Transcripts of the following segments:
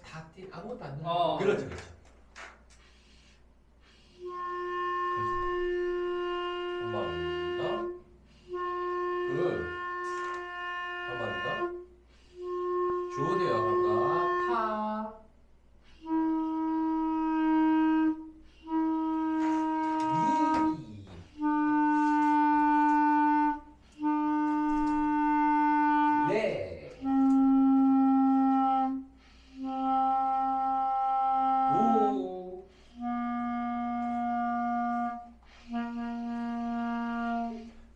다띠 아무것도 안 돼. 어. 그렇죠, 그렇죠. 한 번 더. 굿. 한 번 더. 좋으세요, 감각. 파. 미. 레. 도.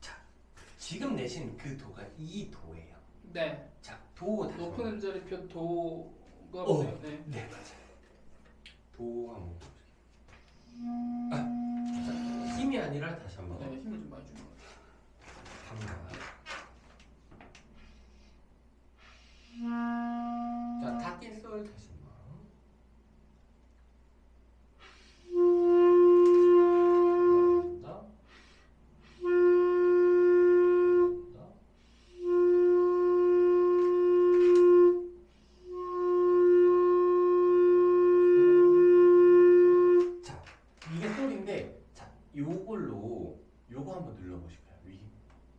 자, 지금 내신 그 도가 이 도예요. 네. 자, 도 다시 높은 한번. 음절이표 도가 어. 뭐예요? 네. 네, 맞아요. 도 한번 볼게요. 자, 힘이 아니라 다시 한번. 네, 힘을 좀 많이 주는 것 같아요. 감각. 자, 다띠솔 다시 한번. 한 번 더. 한 번 더. 자, 이게 솔인데, 자, 요걸로 요거 한번 눌러보실까요? 위.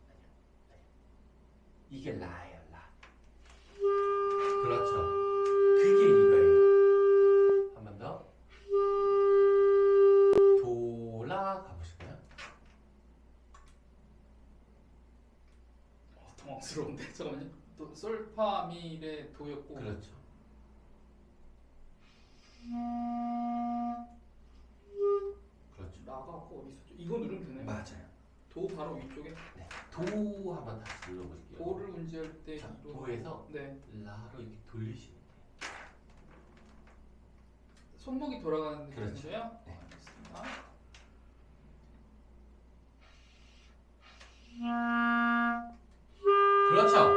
아니요, 아니요. 이게 라예요, 라. 그렇죠. 그게 이거예요. 한 번 더. 돌아 가보실까요? 당황스러운데 잠깐만요. 또 솔파미레 도였고. 그렇죠. 그렇죠. 라가 아까 어디 있었죠? 이거 누르면 되나요? 맞아요. 도 바로 위쪽에. 네. 도 한번 다시 눌러보실게요. 도를 운지할 때 자, 이로. 도에서 네. 라로 이렇게 돌리시면 돼요. 손목이 돌아가는 그렇죠. 느낌이에요? 네. 알겠습니다. 그렇죠.